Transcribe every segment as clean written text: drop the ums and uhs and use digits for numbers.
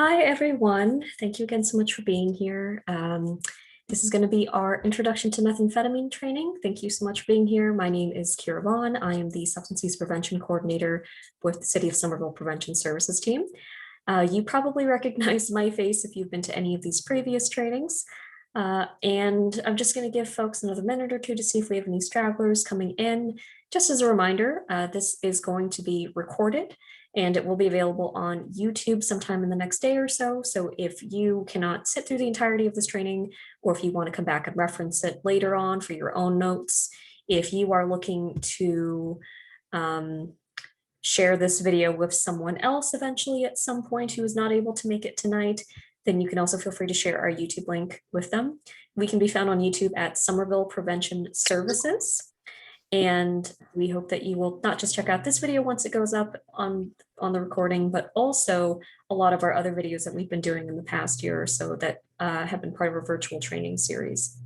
Hi, everyone. Thank you again so much for being here. This is going to be our introduction to methamphetamine training. Thank you so much for being here. My name is Kira Vaughn. I am the Substance Use Prevention Coordinator with the City of Somerville Prevention Services team. You probably recognize my face if you've been to any of these previous trainings. And I'm just going to give folks another minute or two to see if we have any stragglers coming in. Just as a reminder, this is going to be recorded and it will be available on YouTube sometime in the next day or so. So if you cannot sit through the entirety of this training, or if you want to come back and reference it later on for your own notes, if you are looking to share this video with someone else eventually at some point who is not able to make it tonight, then you can also feel free to share our YouTube link with them. We can be found on YouTube at Summerville Prevention Services. And we hope that you will not just check out this video once it goes up on the recording, but also a lot of our other videos that we've been doing in the past year or so that have been part of our virtual training series.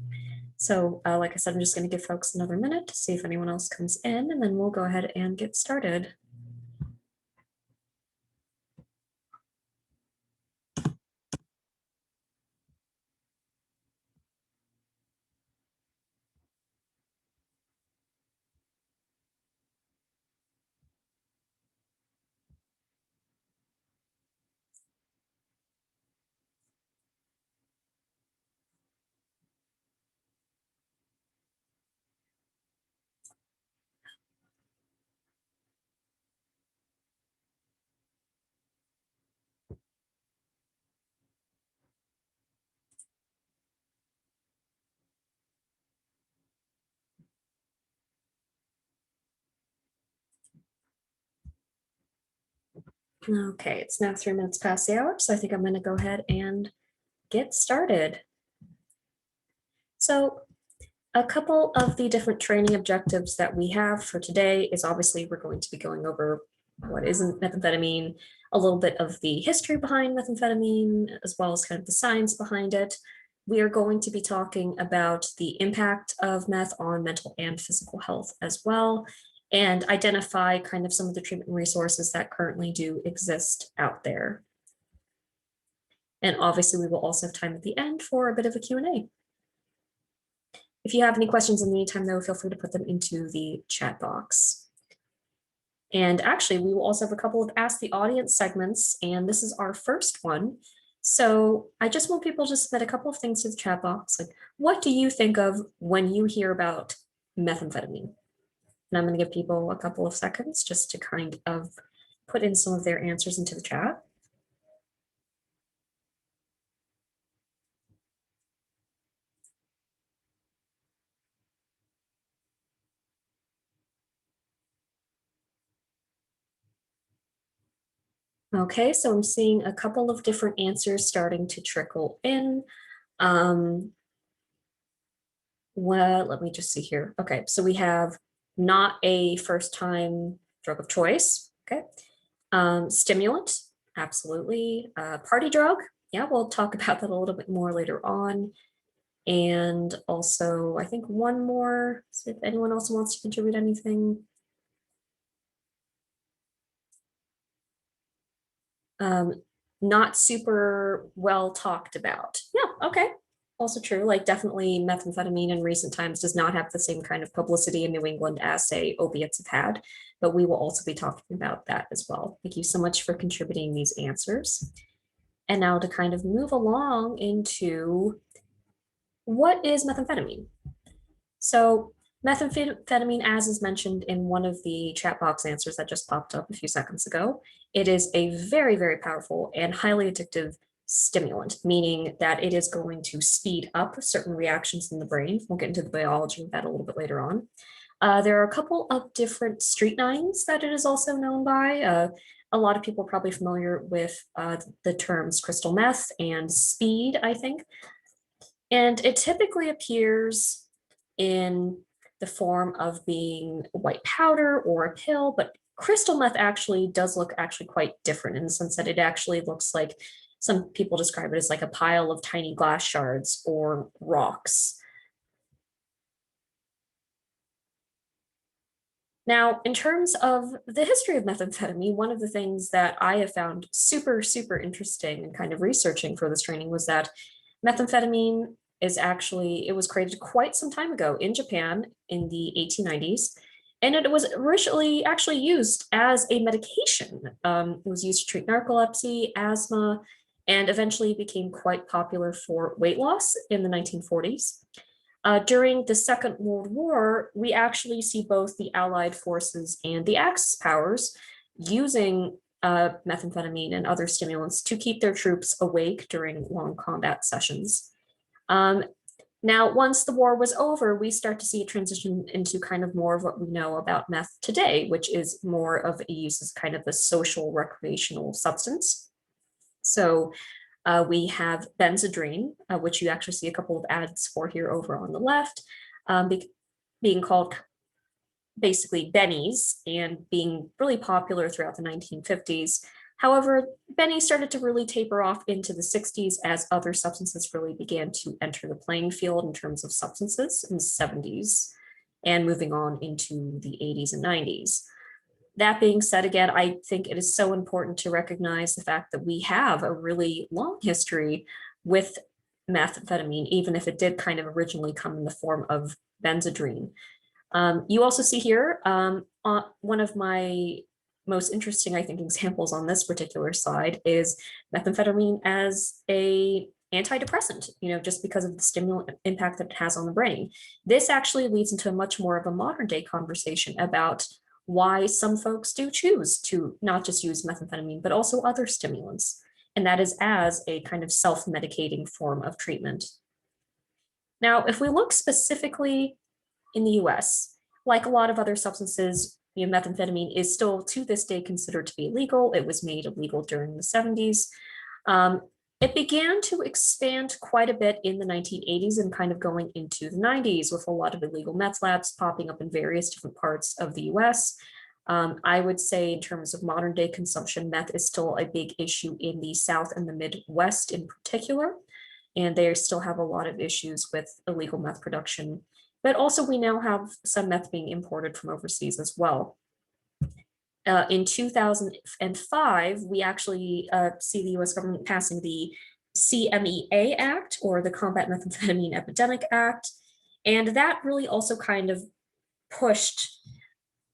So like I said, I'm just going to give folks another minute to see if anyone else comes in, and then we'll go ahead and get started. Okay, it's now 3 minutes past the hour, so I think I'm going to go ahead and get started. So a couple of the different training objectives that we have for today is obviously we're going to be going over what is methamphetamine, a little bit of the history behind methamphetamine, as well as kind of the science behind it. We are going to be talking about the impact of meth on mental and physical health as well, and identify kind of some of the treatment resources that currently do exist out there. And obviously we will also have time at the end for a bit of a Q&A. If you have any questions in the meantime, though, feel free to put them into the chat box. And actually, we will also have a couple of Ask the Audience segments, and this is our first one. So I just want people to submit a couple of things to the chat box. Like, what do you think of when you hear about methamphetamine? And I'm going to give people a couple of seconds just to kind of put in some of their answers into the chat. Okay, so I'm seeing a couple of different answers starting to trickle in. Well, let me just see here. Okay, so we have not a first-time drug of choice. Okay, stimulant, absolutely. Party drug, yeah, we'll talk about that a little bit more later on. And also, I think one more, so if anyone else wants to contribute anything. Not super well talked about. Yeah, okay. Also true, like definitely methamphetamine in recent times does not have the same kind of publicity in New England as, say, opiates have had, but we will also be talking about that as well. Thank you so much for contributing these answers. And now to kind of move along into what is methamphetamine? So methamphetamine, as is mentioned in one of the chat box answers that just popped up a few seconds ago, it is a very, very powerful and highly addictive stimulant, meaning that it is going to speed up certain reactions in the brain. We'll get into the biology of that a little bit later on. There are a couple of different street names that it is also known by. A lot of people are probably familiar with the terms crystal meth and speed, I think. And it typically appears in the form of being white powder or a pill, but crystal meth actually does look actually quite different in the sense that it actually looks like, some people describe it as like a pile of tiny glass shards or rocks. Now, in terms of the history of methamphetamine, one of the things that I have found super, super interesting and kind of researching for this training was that methamphetamine is actually, it was created quite some time ago in Japan in the 1890s. And it was originally actually used as a medication. It was used to treat narcolepsy, asthma, and eventually became quite popular for weight loss in the 1940s. During the Second World War, we actually see both the Allied forces and the Axis powers using methamphetamine and other stimulants to keep their troops awake during long combat sessions. Um, Now, once the war was over, we start to see a transition into kind of more of what we know about meth today, which is more of a use as kind of a social recreational substance. So we have Benzedrine, which you actually see a couple of ads for here over on the left, being called basically bennies and being really popular throughout the 1950s. However, bennies started to really taper off into the 60s as other substances really began to enter the playing field in terms of substances in the 70s and moving on into the 80s and 90s. That being said, again, I think it is so important to recognize the fact that we have a really long history with methamphetamine, even if it did kind of originally come in the form of Benzedrine. You also see here one of my most interesting, I think, examples on this particular slide is methamphetamine as a antidepressant, just because of the stimulant impact that it has on the brain. This actually leads into much more of a modern day conversation about why some folks do choose to not just use methamphetamine, but also other stimulants. And that is as a kind of self-medicating form of treatment. Now, if we look specifically in the US, like a lot of other substances, methamphetamine is still to this day considered to be illegal. It was made illegal during the 70s. It began to expand quite a bit in the 1980s and kind of going into the 90s with a lot of illegal meth labs popping up in various different parts of the US. I would say in terms of modern day consumption, meth is still a big issue in the South and the Midwest in particular. And they still have a lot of issues with illegal meth production. But also we now have some meth being imported from overseas as well. In 2005, we actually see the US government passing the CMEA Act, or the Combat Methamphetamine Epidemic Act. And that really also kind of pushed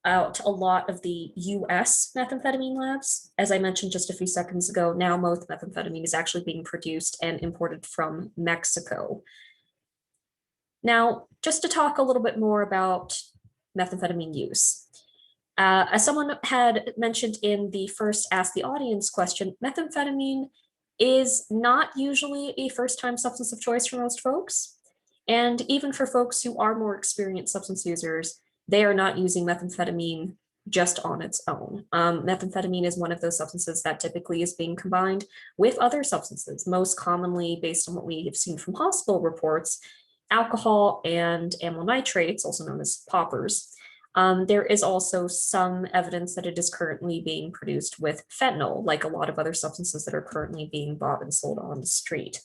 out a lot of the US methamphetamine labs. As I mentioned just a few seconds ago, now most methamphetamine is actually being produced and imported from Mexico. Now, just to talk a little bit more about methamphetamine use. As someone had mentioned in the first Ask the Audience question, methamphetamine is not usually a first-time substance of choice for most folks. And even for folks who are more experienced substance users, they are not using methamphetamine just on its own. Methamphetamine is one of those substances that typically is being combined with other substances, most commonly based on what we have seen from hospital reports, alcohol and amyl nitrates, also known as poppers. There is also some evidence that it is currently being produced with fentanyl, like a lot of other substances that are currently being bought and sold on the street.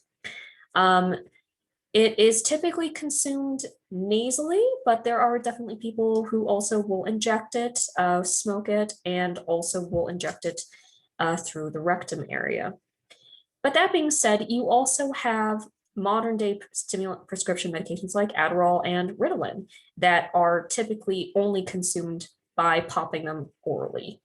It is typically consumed nasally, but there are definitely people who also will inject it, smoke it, and also will inject it through the rectum area. But that being said, you also have modern day stimulant prescription medications like Adderall and Ritalin that are typically only consumed by popping them orally.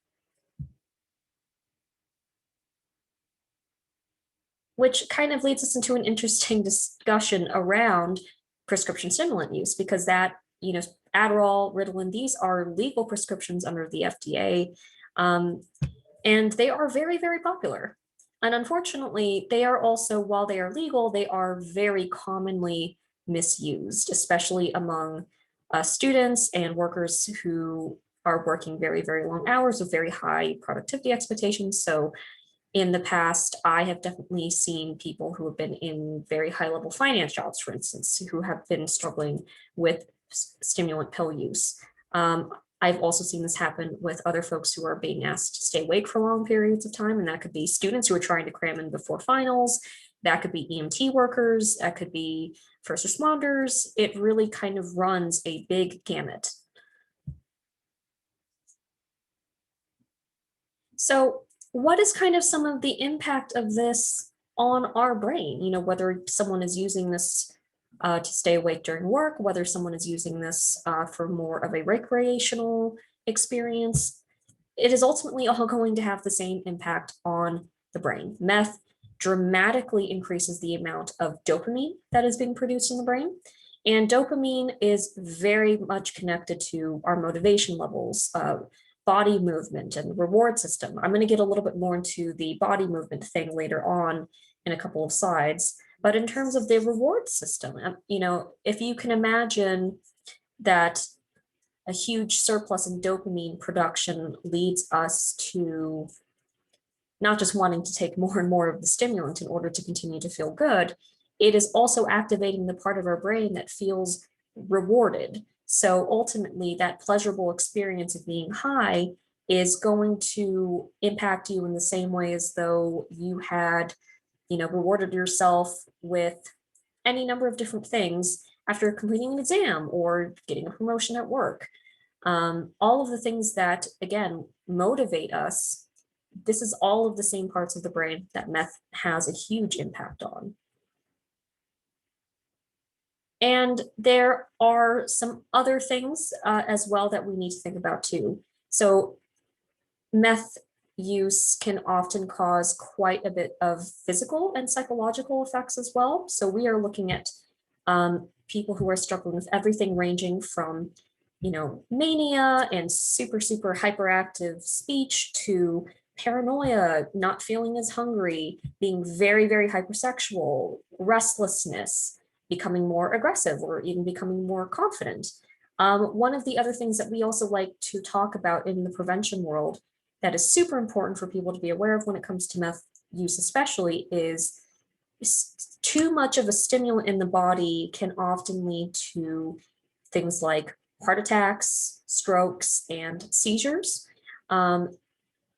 Which kind of leads us into an interesting discussion around prescription stimulant use, because that, Adderall, Ritalin, these are legal prescriptions under the FDA, and they are very, very popular. And unfortunately, they are also, while they are legal, they are very commonly misused, especially among students and workers who are working very, very long hours with very high productivity expectations. So in the past, I have definitely seen people who have been in very high level finance jobs, for instance, who have been struggling with stimulant pill use. I've also seen this happen with other folks who are being asked to stay awake for long periods of time. And that could be students who are trying to cram in before finals. That could be EMT workers. That could be first responders. It really kind of runs a big gamut. So what is kind of some of the impact of this on our brain? Whether someone is using this to stay awake during work, whether someone is using this for more of a recreational experience, it is ultimately all going to have the same impact on the brain. Meth dramatically increases the amount of dopamine that is being produced in the brain. And dopamine is very much connected to our motivation levels, body movement, and reward system. I'm going to get a little bit more into the body movement thing later on in a couple of slides. But in terms of the reward system, if you can imagine that a huge surplus in dopamine production leads us to not just wanting to take more and more of the stimulant in order to continue to feel good, it is also activating the part of our brain that feels rewarded. So ultimately, that pleasurable experience of being high is going to impact you in the same way as though you had, rewarded yourself with any number of different things after completing an exam or getting a promotion at work. All of the things that, again, motivate us, this is all of the same parts of the brain that meth has a huge impact on. And there are some other things as well that we need to think about too. So meth use can often cause quite a bit of physical and psychological effects as well. So we are looking at people who are struggling with everything ranging from, mania and super, super hyperactive speech to paranoia, not feeling as hungry, being very, very hypersexual, restlessness, becoming more aggressive, or even becoming more confident. One of the other things that we also like to talk about in the prevention world that is super important for people to be aware of when it comes to meth use especially is too much of a stimulant in the body can often lead to things like heart attacks, strokes, and seizures. And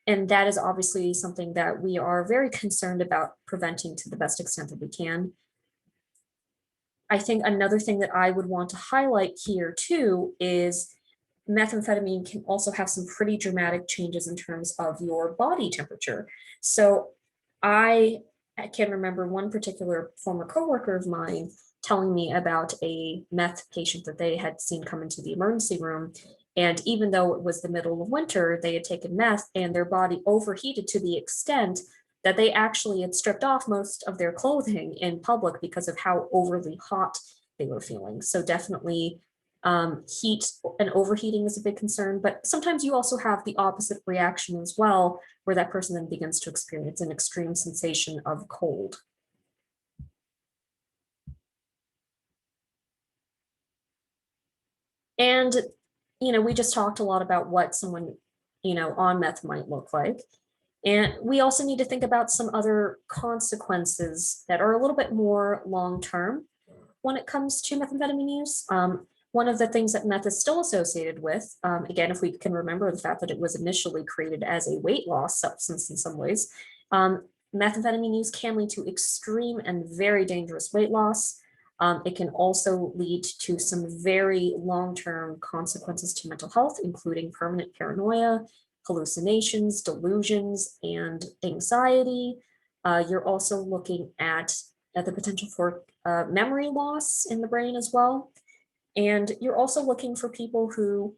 that is obviously something that we are very concerned about preventing to the best extent that we can. I think another thing that I would want to highlight here too is methamphetamine can also have some pretty dramatic changes in terms of your body temperature. So I can remember one particular former coworker of mine telling me about a meth patient that they had seen come into the emergency room. And even though it was the middle of winter, they had taken meth and their body overheated to the extent that they actually had stripped off most of their clothing in public because of how overly hot they were feeling. So definitely heat and overheating is a big concern, but sometimes you also have the opposite reaction as well, where that person then begins to experience an extreme sensation of cold. And, we just talked a lot about what someone, on meth might look like. And we also need to think about some other consequences that are a little bit more long-term when it comes to methamphetamine use. One of the things that meth is still associated with, again, if we can remember the fact that it was initially created as a weight loss substance in some ways, methamphetamine use can lead to extreme and very dangerous weight loss. It can also lead to some very long-term consequences to mental health, including permanent paranoia, hallucinations, delusions, and anxiety. You're also looking at the potential for memory loss in the brain as well. And you're also looking for people who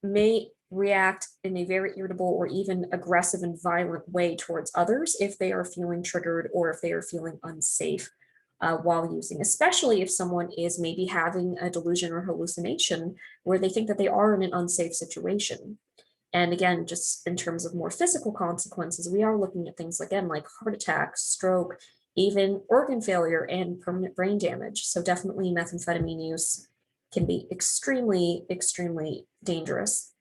may react in a very irritable or even aggressive and violent way towards others if they are feeling triggered or if they are feeling unsafe while using, especially if someone is maybe having a delusion or hallucination where they think that they are in an unsafe situation. And again, just in terms of more physical consequences, we are looking at things again like heart attack, stroke, even organ failure and permanent brain damage. So definitely methamphetamine use can be extremely, extremely dangerous.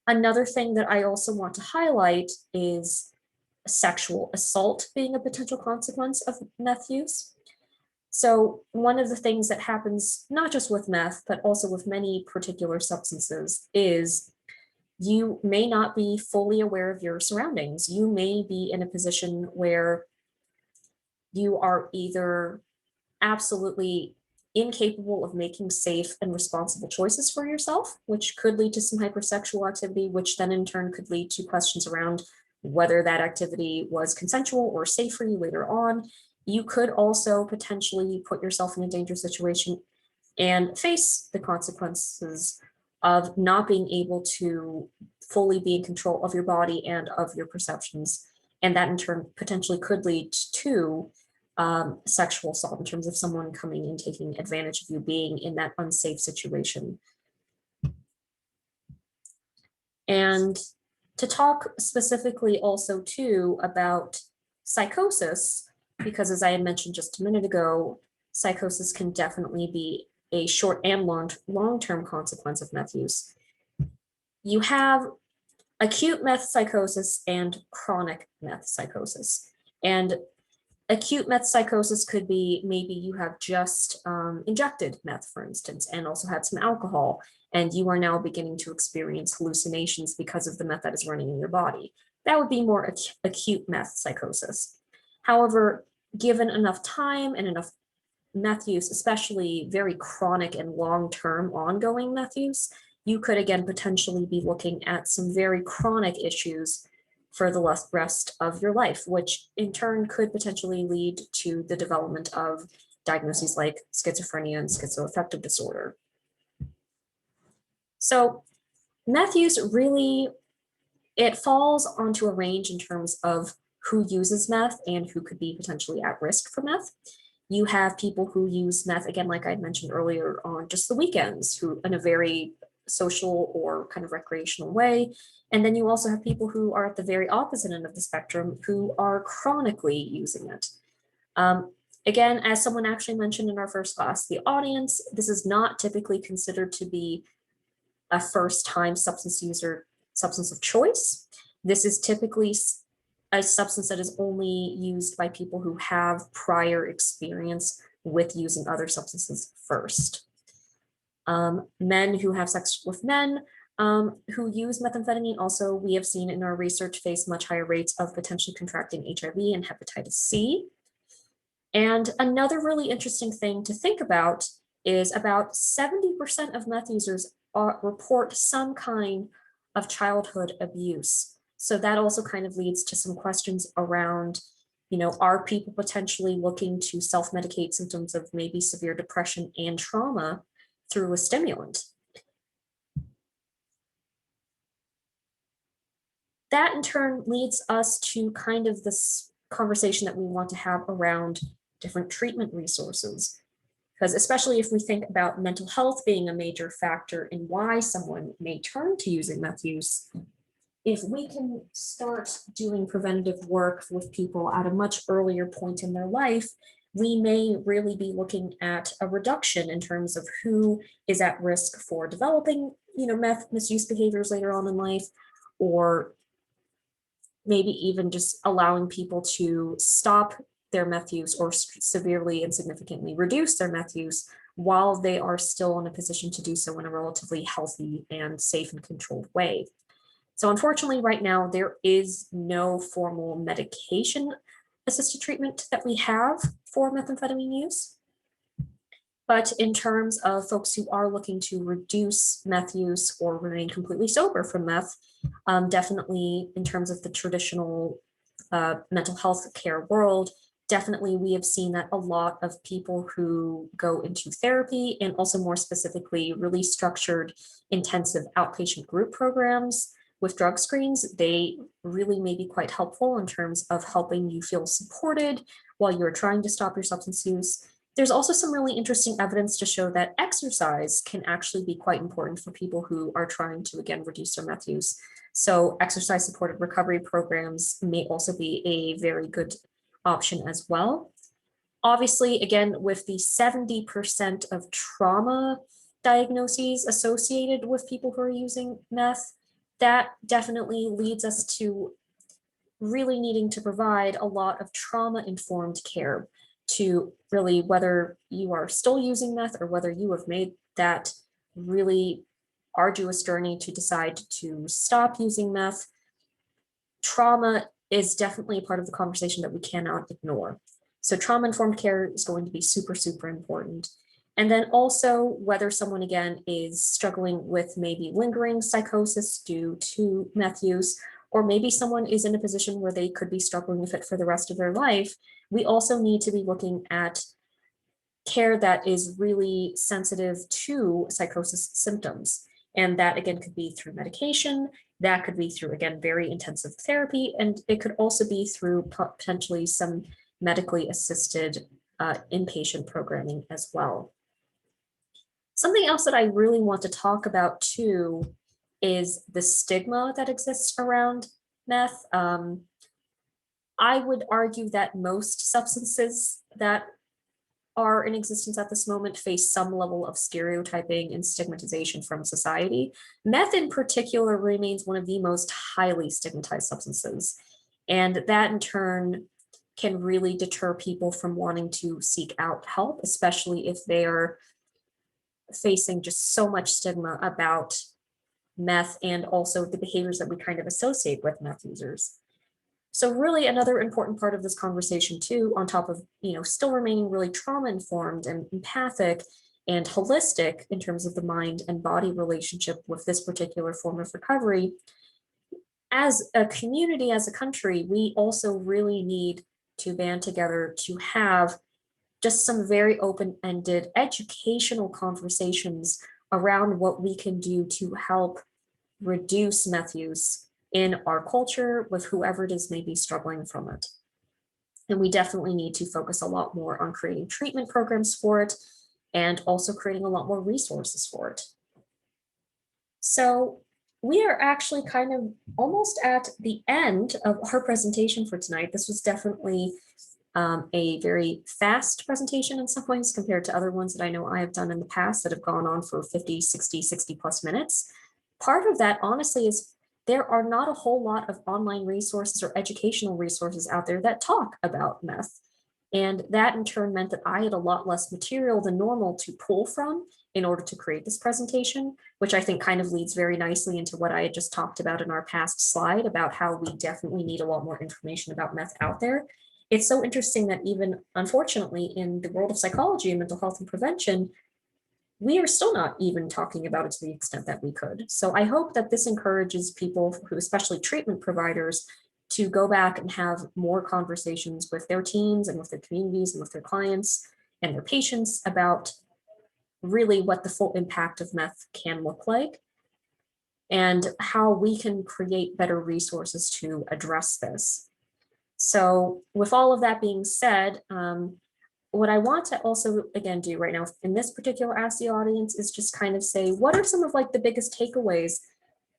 Another thing that I also want to highlight is sexual assault being a potential consequence of meth use. So one of the things that happens, not just with meth, but also with many particular substances, is you may not be fully aware of your surroundings. You may be in a position where you are either absolutely incapable of making safe and responsible choices for yourself, which could lead to some hypersexual activity, which then in turn could lead to questions around whether that activity was consensual or safe for you later on. You could also potentially put yourself in a dangerous situation and face the consequences of not being able to fully be in control of your body and of your perceptions. And that in turn potentially could lead to sexual assault in terms of someone coming and taking advantage of you being in that unsafe situation. And to talk specifically also too about psychosis, because as I had mentioned just a minute ago, psychosis can definitely be a short and long-term consequence of meth use. You have acute meth psychosis and chronic meth psychosis. And acute meth psychosis could be maybe you have just injected meth, for instance, and also had some alcohol, and you are now beginning to experience hallucinations because of the meth that is running in your body. That would be more acute meth psychosis. However, given enough time and enough meth use, especially very chronic and long-term ongoing meth use, you could again potentially be looking at some very chronic issues for the rest of your life, which in turn could potentially lead to the development of diagnoses like schizophrenia and schizoaffective disorder. So meth use really, it falls onto a range in terms of who uses meth and who could be potentially at risk for meth. You have people who use meth, again, like I mentioned earlier, on just the weekends, who in a very social or kind of recreational way. And then you also have people who are at the very opposite end of the spectrum who are chronically using it. Again, as someone actually mentioned in our first class, the audience, this is not typically considered to be a first-time substance user substance of choice. This is typically a substance that is only used by people who have prior experience with using other substances first. Men who have sex with men who use methamphetamine also, we have seen in our research, face much higher rates of potentially contracting HIV and hepatitis C. And another really interesting thing to think about is about 70% of meth users report some kind of childhood abuse. So that also kind of leads to some questions around, are people potentially looking to self-medicate symptoms of maybe severe depression and trauma through a stimulant? That in turn leads us to kind of this conversation that we want to have around different treatment resources. Because especially if we think about mental health being a major factor in why someone may turn to using meth use, if we can start doing preventative work with people at a much earlier point in their life, we may really be looking at a reduction in terms of who is at risk for developing, meth misuse behaviors later on in life, or maybe even just allowing people to stop their meth use or severely and significantly reduce their meth use while they are still in a position to do so in a relatively healthy and safe and controlled way. So unfortunately, right now, there is no formal medication-assisted treatment that we have for methamphetamine use. But in terms of folks who are looking to reduce meth use or remain completely sober from meth, definitely in terms of the traditional mental health care world, definitely we have seen that a lot of people who go into therapy, and also more specifically really structured intensive outpatient group programs with drug screens, they really may be quite helpful in terms of helping you feel supported while you're trying to stop your substance use. There's also some really interesting evidence to show that exercise can actually be quite important for people who are trying to, again, reduce their meth use. So exercise supported recovery programs may also be a very good option as well. Obviously, again, with the 70% of trauma diagnoses associated with people who are using meth, that definitely leads us to really needing to provide a lot of trauma-informed care to really, whether you are still using meth or whether you have made that really arduous journey to decide to stop using meth, trauma is definitely a part of the conversation that we cannot ignore. So trauma-informed care is going to be super, super important. And then also whether someone, again, is struggling with maybe lingering psychosis due to meth use, or maybe someone is in a position where they could be struggling with it for the rest of their life, we also need to be looking at care that is really sensitive to psychosis symptoms. And that again could be through medication, that could be through, again, very intensive therapy, and it could also be through potentially some medically assisted inpatient programming as well. Something else that I really want to talk about too is the stigma that exists around meth. I would argue that most substances that are in existence at this moment face some level of stereotyping and stigmatization from society. Meth in particular remains one of the most highly stigmatized substances. And that in turn can really deter people from wanting to seek out help, especially if they are facing just so much stigma about meth and also the behaviors that we kind of associate with meth users. So really another important part of this conversation too, on top of, still remaining really trauma informed and empathic and holistic in terms of the mind and body relationship with this particular form of recovery, as a community, as a country, we also really need to band together to have just some very open-ended educational conversations around what we can do to help reduce meth use in our culture with whoever it is may be struggling from it. And we definitely need to focus a lot more on creating treatment programs for it and also creating a lot more resources for it. So we are actually kind of almost at the end of our presentation for tonight. This was definitely a very fast presentation in some ways compared to other ones that I know I have done in the past that have gone on for 50, 60, 60 plus minutes. Part of that, honestly, is there are not a whole lot of online resources or educational resources out there that talk about meth. And that in turn meant that I had a lot less material than normal to pull from in order to create this presentation, which I think kind of leads very nicely into what I had just talked about in our past slide about how we definitely need a lot more information about meth out there. It's so interesting that even, unfortunately, in the world of psychology and mental health and prevention, we are still not even talking about it to the extent that we could. So I hope that this encourages people who, especially treatment providers, to go back and have more conversations with their teams and with their communities and with their clients and their patients about really what the full impact of meth can look like and how we can create better resources to address this. So with all of that being said, what I want to also, again, do right now in this particular Ask the Audience is just kind of say, what are some of like the biggest takeaways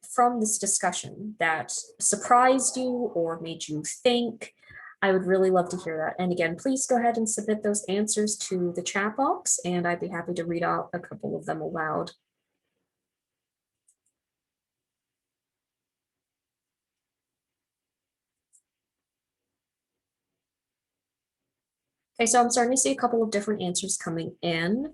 from this discussion that surprised you or made you think? I would really love to hear that. And again, please go ahead and submit those answers to the chat box, and I'd be happy to read out a couple of them aloud. Okay, so I'm starting to see a couple of different answers coming in.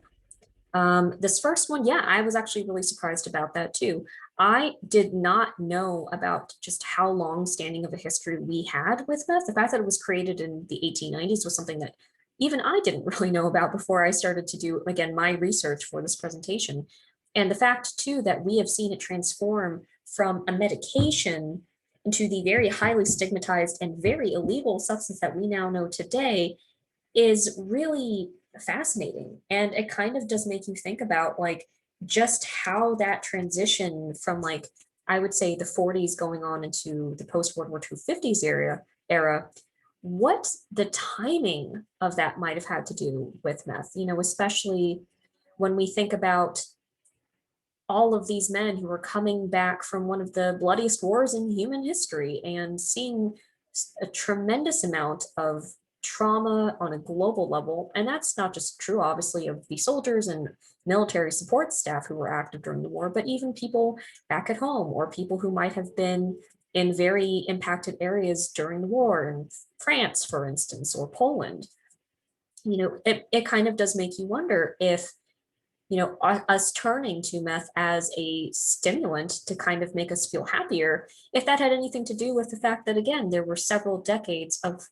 This first one, yeah, I was actually really surprised about that too. I did not know about just how long-standing of a history we had with meth. The fact that it was created in the 1890s was something that even I didn't really know about before I started to do, again, my research for this presentation. And the fact too that we have seen it transform from a medication into the very highly stigmatized and very illegal substance that we now know today is really fascinating. And it kind of does make you think about like just how that transition from like, I would say the 40s going on into the post-World War II 50s era, what the timing of that might have had to do with meth, especially when we think about all of these men who are coming back from one of the bloodiest wars in human history and seeing a tremendous amount of trauma on a global level. And that's not just true, obviously, of the soldiers and military support staff who were active during the war, but even people back at home or people who might have been in very impacted areas during the war in France, for instance, or Poland. It kind of does make you wonder if us turning to meth as a stimulant to kind of make us feel happier, if that had anything to do with the fact that, again, there were several decades of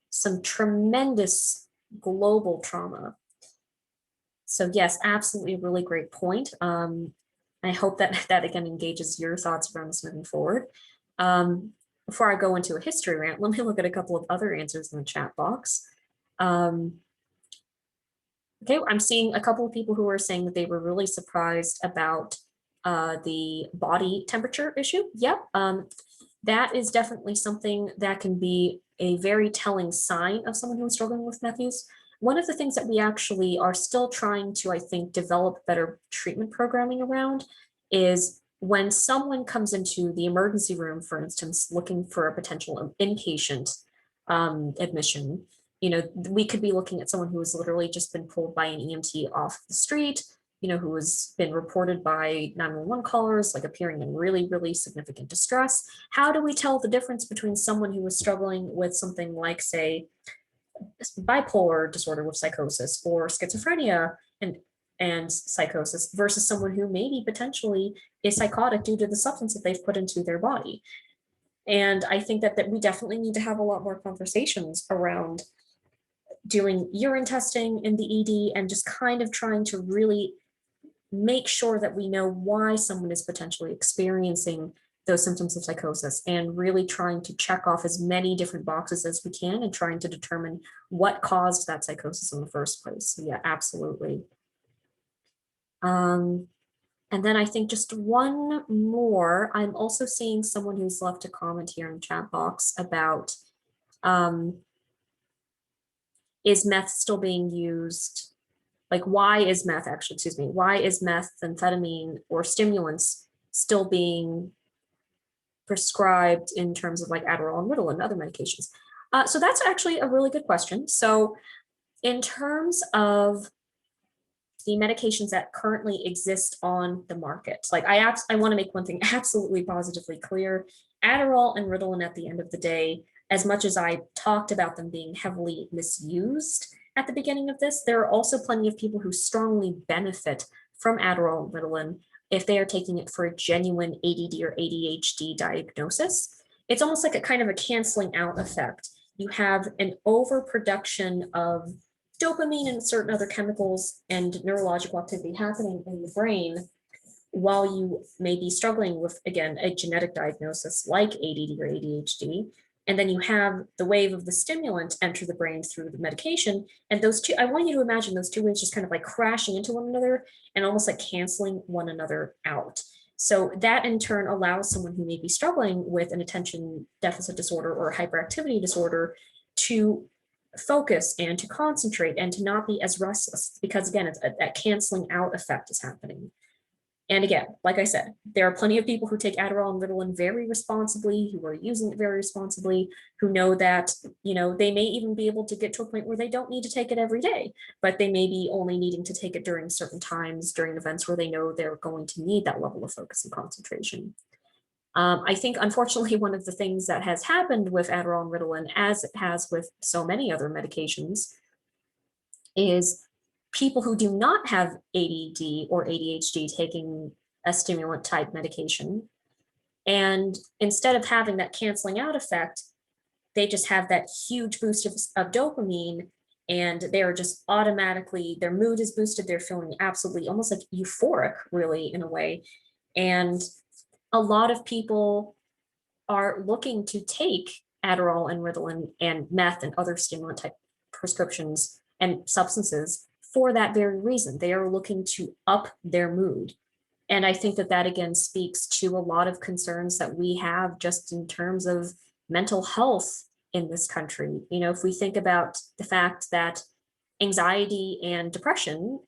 some tremendous global trauma. So yes, absolutely a really great point. I hope that again engages your thoughts around this moving forward. before I go into a history rant, let me look at a couple of other answers in the chat box. Okay, I'm seeing a couple of people who are saying that they were really surprised about the body temperature issue. Yep, that is definitely something that can be a very telling sign of someone who's struggling with meth use. One of the things that we actually are still trying to, I think, develop better treatment programming around is when someone comes into the emergency room, for instance, looking for a potential inpatient admission, you know, we could be looking at someone who has literally just been pulled by an EMT off the street, you know, who has been reported by 911 callers, like appearing in really, really significant distress. How do we tell the difference between someone who is struggling with something like, say, bipolar disorder with psychosis or schizophrenia and psychosis versus someone who maybe potentially is psychotic due to the substance that they've put into their body? And I think that we definitely need to have a lot more conversations around doing urine testing in the ED and just kind of trying to really make sure that we know why someone is potentially experiencing those symptoms of psychosis, and really trying to check off as many different boxes as we can and trying to determine what caused that psychosis in the first place. So yeah, absolutely. And then I think just one more, I'm also seeing someone who's left a comment here in the chat box about, is meth still being used? Like, why is meth actually, excuse me, why is methamphetamine or stimulants still being prescribed in terms of like Adderall and Ritalin and other medications? So that's actually a really good question. So in terms of the medications that currently exist on the market, like I want to make one thing absolutely positively clear. Adderall and Ritalin, at the end of the day, as much as I talked about them being heavily misused at the beginning of this, there are also plenty of people who strongly benefit from Adderall and Ritalin if they are taking it for a genuine ADD or ADHD diagnosis. It's almost like a kind of a canceling out effect. You have an overproduction of dopamine and certain other chemicals and neurological activity happening in the brain while you may be struggling with, again, a genetic diagnosis like ADD or ADHD. And then you have the wave of the stimulant enter the brain through the medication. And those two, I want you to imagine those two waves just kind of like crashing into one another and almost like canceling one another out. So that in turn allows someone who may be struggling with an attention deficit disorder or hyperactivity disorder to focus and to concentrate and to not be as restless, because again, it's that canceling out effect is happening. And again, like I said, there are plenty of people who take Adderall and Ritalin very responsibly, who are using it very responsibly, who know that, you know, they may even be able to get to a point where they don't need to take it every day, but they may be only needing to take it during certain times, during events where they know they're going to need that level of focus and concentration. I think, unfortunately, one of the things that has happened with Adderall and Ritalin, as it has with so many other medications, is people who do not have ADD or ADHD taking a stimulant type medication. And instead of having that canceling out effect, they just have that huge boost of dopamine, and they're just automatically, their mood is boosted. They're feeling absolutely almost like euphoric, really, in a way. And a lot of people are looking to take Adderall and Ritalin and meth and other stimulant type prescriptions and substances for that very reason. They are looking to up their mood. And I think that that again speaks to a lot of concerns that we have just in terms of mental health in this country. You know, if we think about the fact that anxiety and depression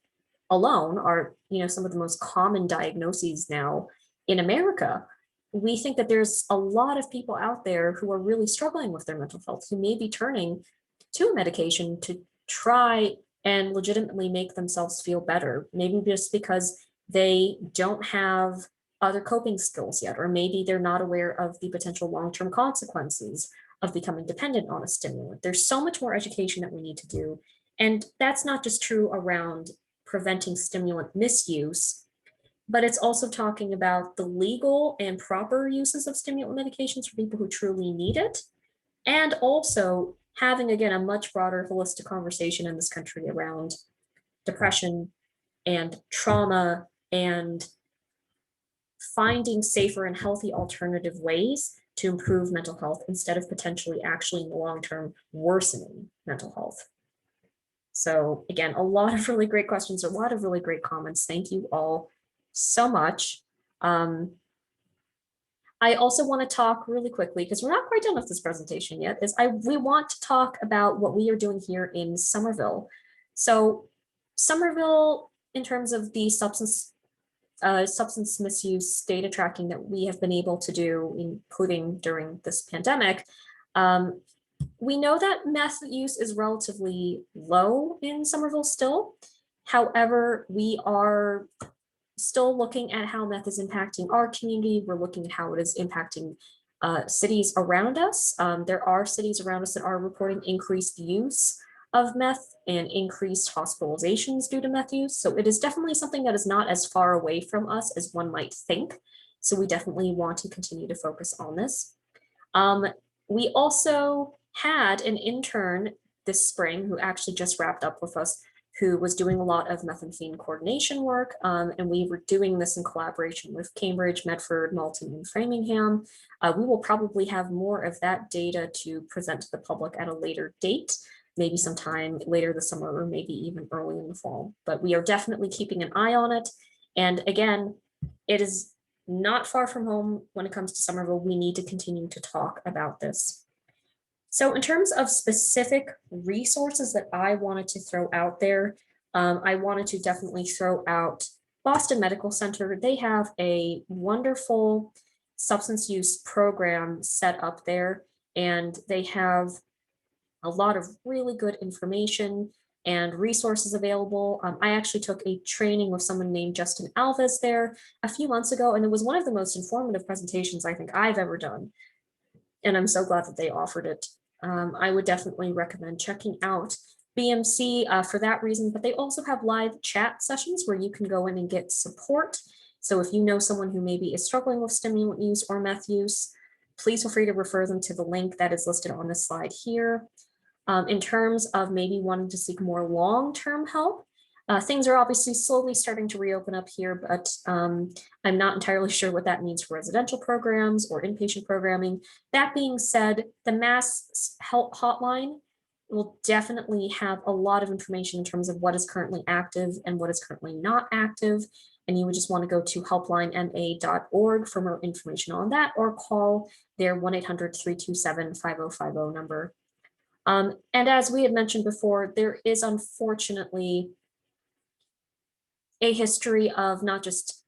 alone are, you know, some of the most common diagnoses now in America, we think that there's a lot of people out there who are really struggling with their mental health, who may be turning to a medication to try and legitimately make themselves feel better, maybe just because they don't have other coping skills yet, or maybe they're not aware of the potential long-term consequences of becoming dependent on a stimulant. There's so much more education that we need to do. And that's not just true around preventing stimulant misuse, but it's also talking about the legal and proper uses of stimulant medications for people who truly need it, and also having, again, a much broader holistic conversation in this country around depression and trauma and finding safer and healthy alternative ways to improve mental health instead of potentially actually in the long term worsening mental health. So again, a lot of really great questions, a lot of really great comments. Thank you all so much. I also want to talk really quickly, because we're not quite done with this presentation yet, we want to talk about what we are doing here in Somerville. So Somerville, in terms of the substance misuse data tracking that we have been able to do, including during this pandemic, we know that meth use is relatively low in Somerville still. However, we are still looking at how meth is impacting our community. We're looking at how it is impacting cities around us. There are cities around us that are reporting increased use of meth and increased hospitalizations due to meth use. So it is definitely something that is not as far away from us as one might think. So we definitely want to continue to focus on this. We also had an intern this spring who actually just wrapped up with us, who was doing a lot of methamphetamine coordination work. And we were doing this in collaboration with Cambridge, Medford, Malton, and Framingham. We will probably have more of that data to present to the public at a later date, maybe sometime later this summer or maybe even early in the fall. But we are definitely keeping an eye on it. And again, it is not far from home when it comes to Somerville. We need to continue to talk about this. So in terms of specific resources that I wanted to throw out there, I wanted to definitely throw out Boston Medical Center. They have a wonderful substance use program set up there, and they have a lot of really good information and resources available. I actually took a training with someone named Justin Alves there a few months ago, and it was one of the most informative presentations I think I've ever done. And I'm so glad that they offered it. I would definitely recommend checking out BMC for that reason, but they also have live chat sessions where you can go in and get support. So if you know someone who maybe is struggling with stimulant use or meth use, please feel free to refer them to the link that is listed on the slide here. In terms of maybe wanting to seek more long-term help, things are obviously slowly starting to reopen up here, but I'm not entirely sure what that means for residential programs or inpatient programming. That being said, the Mass Health Hotline will definitely have a lot of information in terms of what is currently active and what is currently not active. And you would just want to go to helplinema.org for more information on that, or call their 1-800-327-5050 number. And as we had mentioned before, there is unfortunately a history of not just,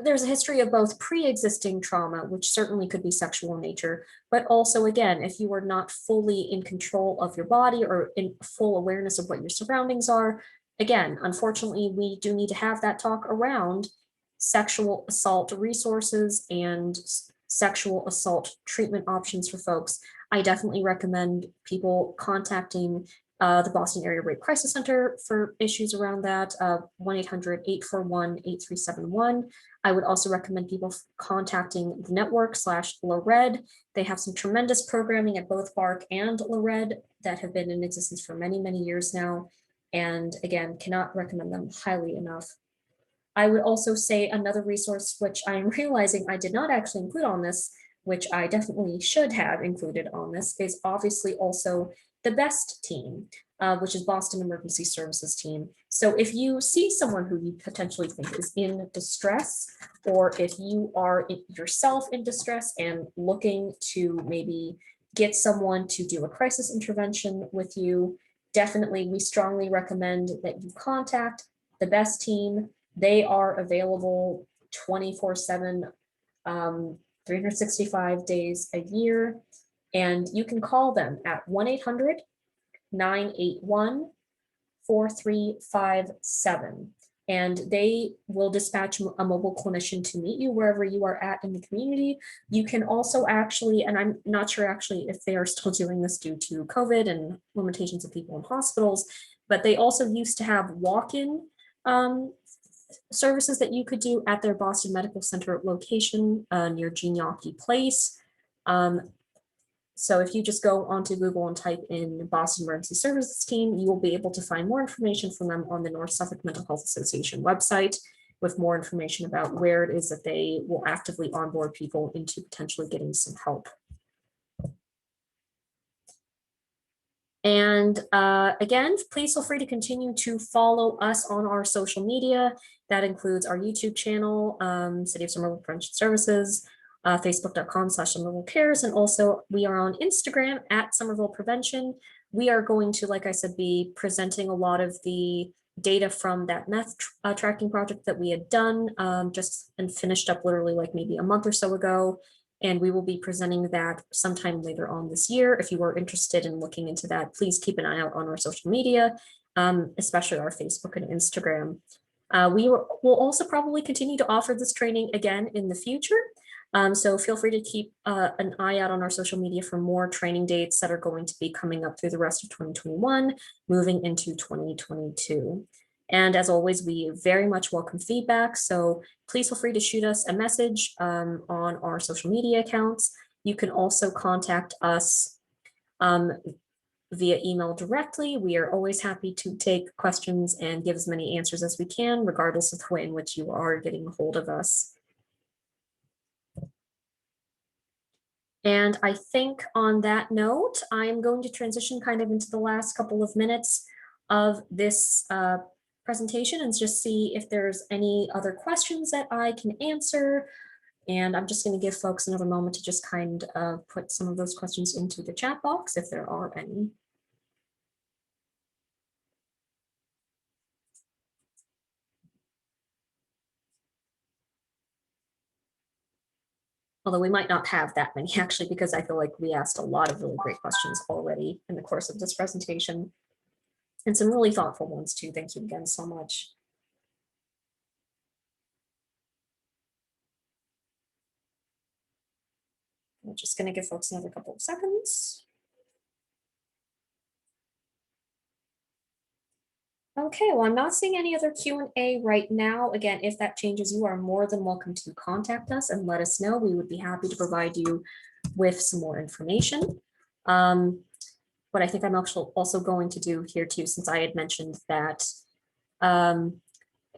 there's a history of both pre-existing trauma, which certainly could be sexual in nature, but also, again, if you are not fully in control of your body or in full awareness of what your surroundings are, again, unfortunately, we do need to have that talk around sexual assault resources and sexual assault treatment options for folks. I definitely recommend people contacting the Boston Area Rape Crisis Center for issues around that, 1-800-841-8371. I would also recommend people contacting the network /LaRed. They have some tremendous programming at both BARC and LaRed that have been in existence for many, many years now. And again, cannot recommend them highly enough. I would also say another resource, which I'm realizing I did not actually include on this, which I definitely should have included on this, is obviously also the BEST team, which is Boston Emergency Services team. So if you see someone who you potentially think is in distress, or if you are yourself in distress and looking to maybe get someone to do a crisis intervention with you, definitely we strongly recommend that you contact the BEST team. They are available 24/7, 365 days a year. And you can call them at 1-800-981-4357. And they will dispatch a mobile clinician to meet you wherever you are at in the community. You can also actually, and I'm not sure actually if they are still doing this due to COVID and limitations of people in hospitals, but they also used to have walk-in services that you could do at their Boston Medical Center location near Genealogy Place. So if you just go onto Google and type in Boston Emergency Services team, you will be able to find more information from them on the North Suffolk Mental Health Association website, with more information about where it is that they will actively onboard people into potentially getting some help. And again, please feel free to continue to follow us on our social media. That includes our YouTube channel, City of Somerville Prevention Services, facebook.com/Somerville Cares, and also we are on Instagram at Somerville Prevention. We are going to, like I said, be presenting a lot of the data from that meth tracking project that we had done just and finished up literally like maybe a month or so ago. And we will be presenting that sometime later on this year. If you are interested in looking into that, please keep an eye out on our social media, especially our Facebook and Instagram. We will also probably continue to offer this training again in the future. So feel free to keep an eye out on our social media for more training dates that are going to be coming up through the rest of 2021, moving into 2022. And as always, we very much welcome feedback. So please feel free to shoot us a message on our social media accounts. You can also contact us via email directly. We are always happy to take questions and give as many answers as we can, regardless of the way in which you are getting a hold of us. And I think on that note, I'm going to transition kind of into the last couple of minutes of this presentation and just see if there's any other questions that I can answer. And I'm just going to give folks another moment to just kind of put some of those questions into the chat box if there are any. Although we might not have that many actually, because I feel like we asked a lot of really great questions already in the course of this presentation. And some really thoughtful ones too. Thank you again so much. I'm just going to give folks another couple of seconds. Okay, well, I'm not seeing any other Q&A right now. Again, if that changes, you are more than welcome to contact us and let us know. We would be happy to provide you with some more information. What I think I'm also going to do here too, since I had mentioned that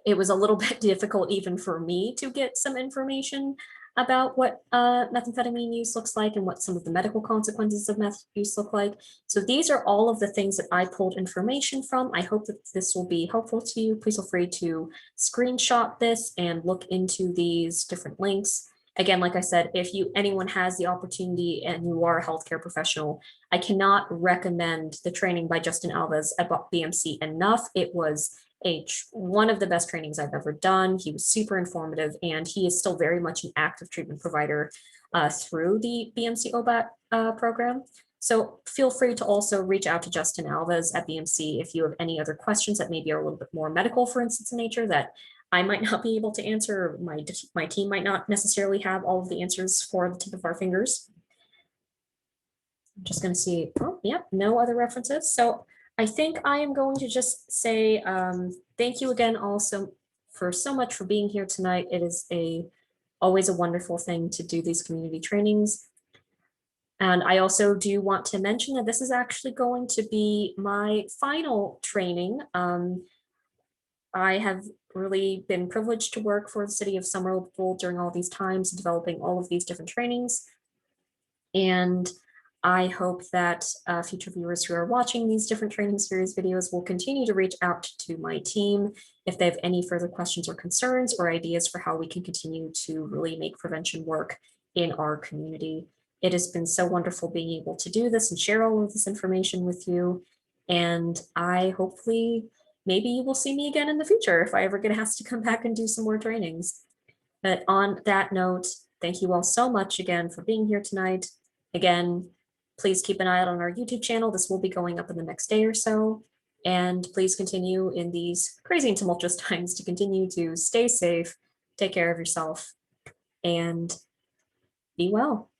it was a little bit difficult even for me to get some information about what methamphetamine use looks like and what some of the medical consequences of meth use look like. So these are all of the things that I pulled information from. I hope that this will be helpful to you. Please feel free to screenshot this and look into these different links. Again, like I said, if anyone has the opportunity and you are a healthcare professional, I cannot recommend the training by Justin Alves at BMC enough. It was one of the best trainings I've ever done. He was super informative, and he is still very much an active treatment provider through the BMC OBAT program. So feel free to also reach out to Justin Alves at BMC if you have any other questions that maybe are a little bit more medical, for instance, in nature that I might not be able to answer. My team might not necessarily have all of the answers for the tip of our fingers. I'm just going to see, oh, yeah, no other references. So I think I am going to just say thank you again also for so much for being here tonight. It is always a wonderful thing to do these community trainings. And I also do want to mention that this is actually going to be my final training. I have really been privileged to work for the city of Summerville during all these times, developing all of these different trainings. And I hope that future viewers who are watching these different training series videos will continue to reach out to my team if they have any further questions or concerns or ideas for how we can continue to really make prevention work in our community. It has been so wonderful being able to do this and share all of this information with you. And I hopefully, maybe you will see me again in the future if I ever get asked to come back and do some more trainings. But on that note, thank you all so much again for being here tonight. Again, please keep an eye out on our YouTube channel. This will be going up in the next day or so. And please continue in these crazy and tumultuous times to continue to stay safe, take care of yourself, and be well.